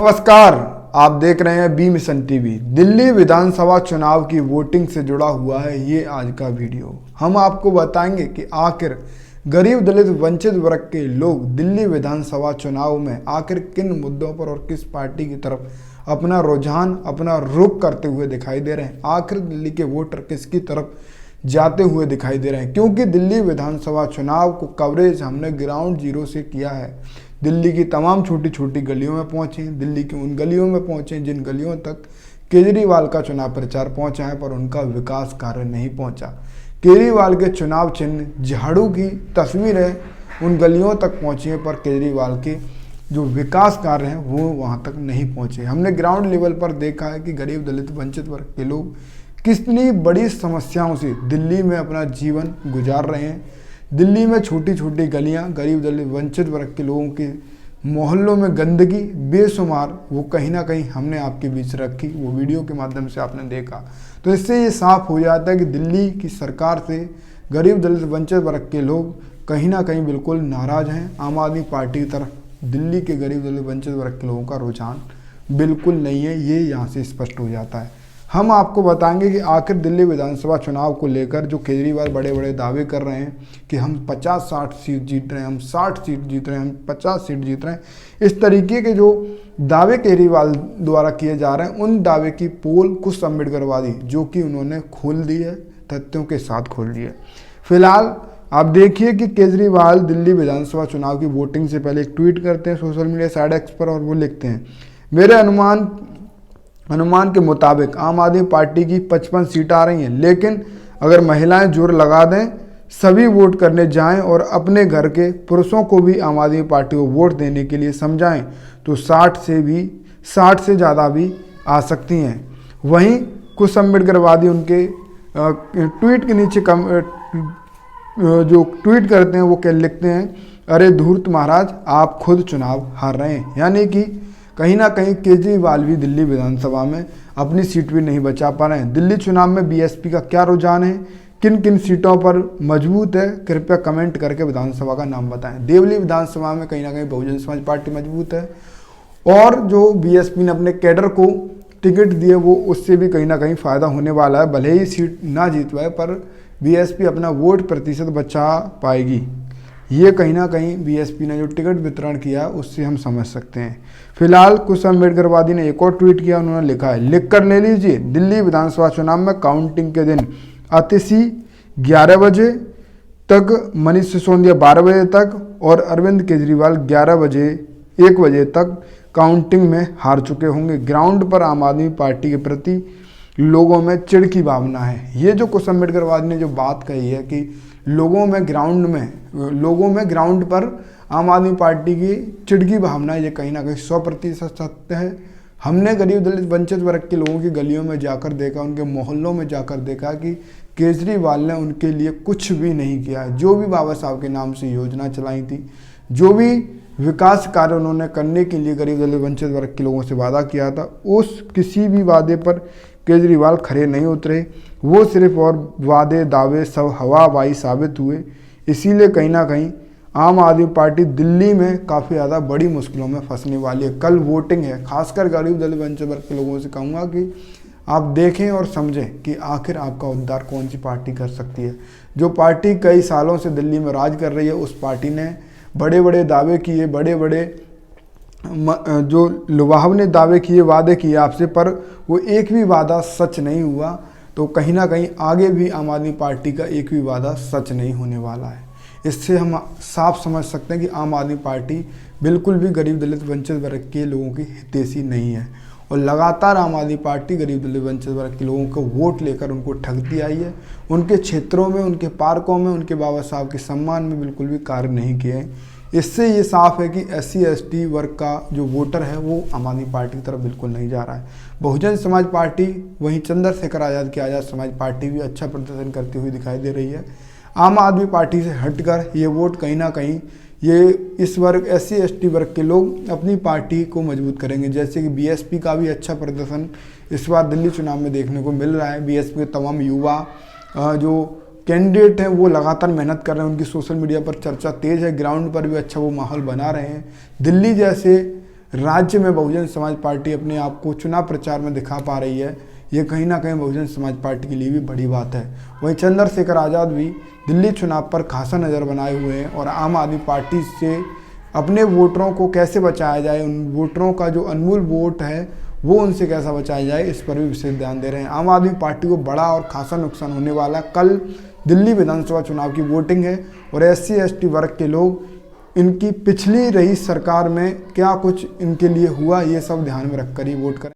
नमस्कार, आप देख रहे हैं बी मिशन टीवी। दिल्ली विधानसभा चुनाव की वोटिंग से जुड़ा हुआ है ये आज का वीडियो। हम आपको बताएंगे कि आखिर गरीब दलित वंचित वर्ग के लोग दिल्ली विधानसभा चुनाव में आखिर किन मुद्दों पर और किस पार्टी की तरफ अपना रुझान, अपना रुख करते हुए दिखाई दे रहे हैं। आखिर दिल्ली के वोटर किसकी तरफ जाते हुए दिखाई दे रहे हैं, क्योंकि दिल्ली विधानसभा चुनाव को कवरेज हमने ग्राउंड जीरो से किया है। दिल्ली की तमाम छोटी छोटी गलियों में पहुंचे, दिल्ली की उन गलियों में पहुंचे जिन गलियों तक केजरीवाल का चुनाव प्रचार पहुंचा है, पर उनका विकास कार्य नहीं पहुंचा। केजरीवाल के चुनाव चिन्ह झाड़ू की तस्वीरें उन गलियों तक पहुंची हैं, पर केजरीवाल के जो विकास कार्य हैं वो वहां तक नहीं पहुंचे। हमने ग्राउंड लेवल पर देखा है कि गरीब दलित वंचित वर्ग के लोग कितनी बड़ी समस्याओं से दिल्ली में अपना जीवन गुजार रहे हैं। दिल्ली में छोटी छोटी गलियां, गरीब दलित वंचित वर्ग के लोगों के मोहल्लों में गंदगी बेशुमार, वो कहीं ना कहीं हमने आपके बीच रखी, वो वीडियो के माध्यम से आपने देखा। तो इससे ये साफ हो जाता है कि दिल्ली की सरकार से गरीब दलित वंचित वर्ग के लोग कहीं ना कहीं बिल्कुल नाराज हैं। आम आदमी पार्टी की तरफ दिल्ली के गरीब दलित वंचित वर्ग के लोगों का रुझान बिल्कुल नहीं है, ये यहाँ से स्पष्ट हो जाता है। हम आपको बताएंगे कि आखिर दिल्ली विधानसभा चुनाव को लेकर जो केजरीवाल बड़े बड़े दावे कर रहे हैं कि हम 50-60 सीट जीत रहे हैं, हम 60 सीट जीत रहे हैं, हम 50 सीट जीत रहे हैं, इस तरीके के जो दावे केजरीवाल द्वारा किए जा रहे हैं, उन दावे की पोल कुछ अम्बेडकरवादी जो कि उन्होंने खोल दी है, तथ्यों के साथ खोल दी है। फिलहाल आप देखिए कि केजरीवाल दिल्ली विधानसभा चुनाव की वोटिंग से पहले एक ट्वीट करते हैं सोशल मीडिया साइट एक्स पर, और वो लिखते हैं, मेरे अनुमान के मुताबिक आम आदमी पार्टी की 55 सीटें आ रही हैं, लेकिन अगर महिलाएं जोर लगा दें, सभी वोट करने जाएं और अपने घर के पुरुषों को भी आम आदमी पार्टी को वोट देने के लिए समझाएं तो 60 से ज़्यादा भी आ सकती हैं। वहीं कुछ अम्बेडकरवादी उनके ट्वीट के नीचे जो ट्वीट करते हैं वो क्या लिखते हैं, अरे धूर्त महाराज, आप खुद चुनाव हार रहे हैं। यानी कि कहीं ना कहीं केजरीवाल भी दिल्ली विधानसभा में अपनी सीट भी नहीं बचा पा रहे हैं। दिल्ली चुनाव में बीएसपी का क्या रुझान है, किन किन सीटों पर मजबूत है, कृपया कमेंट करके विधानसभा का नाम बताएं। देवली विधानसभा में कहीं ना कहीं बहुजन समाज पार्टी मजबूत है, और जो बीएसपी ने अपने कैडर को टिकट दिए वो उससे भी कहीं ना कहीं फ़ायदा होने वाला है। भले ही सीट ना जीत पाए, पर बीएसपी अपना वोट प्रतिशत बचा पाएगी। ये कहीं ना कहीं बीएसपी ने जो टिकट वितरण किया उससे हम समझ सकते हैं। फिलहाल कुछ अम्बेडकरवादी ने एक और ट्वीट किया, उन्होंने लिखा है, लिख कर ले लीजिए, दिल्ली विधानसभा चुनाव में काउंटिंग के दिन अतिशी 11 बजे तक, मनीष सिसोदिया 12 बजे तक और अरविंद केजरीवाल 1 बजे तक काउंटिंग में हार चुके होंगे। ग्राउंड पर आम आदमी पार्टी के प्रति लोगों में चिढ़ की भावना है। ये जो कुछ अम्बेडकरवादी ने जो बात कही है कि लोगों में ग्राउंड पर आम आदमी पार्टी की चिढ़ की भावना, ये कहीं ना कहीं 100% सत्य है। हमने गरीब दलित वंचित वर्ग के लोगों की गलियों में जाकर देखा, उनके मोहल्लों में जाकर देखा कि केजरीवाल ने उनके लिए कुछ भी नहीं किया है। जो भी बाबा साहब के नाम से योजना चलाई थी, जो भी विकास कार्य उन्होंने करने के लिए गरीब दलित वंचित वर्ग के लोगों से वादा किया था, उस किसी भी वादे पर केजरीवाल खड़े नहीं उतरे। वो सिर्फ और वादे दावे सब हवाबाजी साबित हुए। इसीलिए कहीं ना कहीं आम आदमी पार्टी दिल्ली में काफ़ी ज़्यादा बड़ी मुश्किलों में फंसने वाली है। कल वोटिंग है, खासकर गरीब दलित वंचित वर्ग के लोगों से कहूँगा कि आप देखें और समझें कि आखिर आपका उद्धार कौन सी पार्टी कर सकती है। जो पार्टी कई सालों से दिल्ली में राज कर रही है, उस पार्टी ने बड़े बड़े दावे किए, बड़े बड़े जो लुभावने दावे किए, वादे किए आपसे, पर वो एक भी वादा सच नहीं हुआ। तो कहीं ना कहीं आगे भी आम आदमी पार्टी का एक भी वादा सच नहीं होने वाला है। इससे हम साफ समझ सकते हैं कि आम आदमी पार्टी बिल्कुल भी गरीब दलित वंचित वर्ग के लोगों की हितैषी नहीं है, और लगातार आम आदमी पार्टी गरीब दलित वंचित वर्ग के लोगों को वोट लेकर उनको ठगती आई है। उनके क्षेत्रों में, उनके पार्कों में, उनके बाबा साहब के सम्मान में बिल्कुल भी कार्य नहीं किए हैं। इससे ये साफ है कि SC/ST वर्ग का जो वोटर है वो आम आदमी पार्टी की तरफ बिल्कुल नहीं जा रहा है। बहुजन समाज पार्टी, वहीं चंद्रशेखर आज़ाद की आज़ाद समाज पार्टी भी अच्छा प्रदर्शन करती हुई दिखाई दे रही है। आम आदमी पार्टी से हटकर ये वोट कहीं ना कहीं ये इस वर्ग SC/ST वर्ग के लोग अपनी पार्टी को मजबूत करेंगे। जैसे कि बीएसपी का भी अच्छा प्रदर्शन इस बार दिल्ली चुनाव में देखने को मिल रहा है। बीएसपी के तमाम युवा जो कैंडिडेट हैं वो लगातार मेहनत कर रहे हैं, उनकी सोशल मीडिया पर चर्चा तेज़ है, ग्राउंड पर भी अच्छा वो माहौल बना रहे हैं। दिल्ली जैसे राज्य में बहुजन समाज पार्टी अपने आप को चुनाव प्रचार में दिखा पा रही है, ये कहीं ना कहीं बहुजन समाज पार्टी के लिए भी बड़ी बात है। वहीं चंद्रशेखर आज़ाद भी दिल्ली चुनाव पर खासा नज़र बनाए हुए हैं और आम आदमी पार्टी से अपने वोटरों को कैसे बचाया जाए, उन वोटरों का जो अनमोल वोट है वो उनसे कैसा बचाया जाए, इस पर भी विशेष ध्यान दे रहे हैं। आम आदमी पार्टी को बड़ा और खासा नुकसान होने वाला। कल दिल्ली विधानसभा चुनाव की वोटिंग है और SC/ST वर्ग के लोग इनकी पिछली रही सरकार में क्या कुछ इनके लिए हुआ, ये सब ध्यान में रखकर ही वोट करें।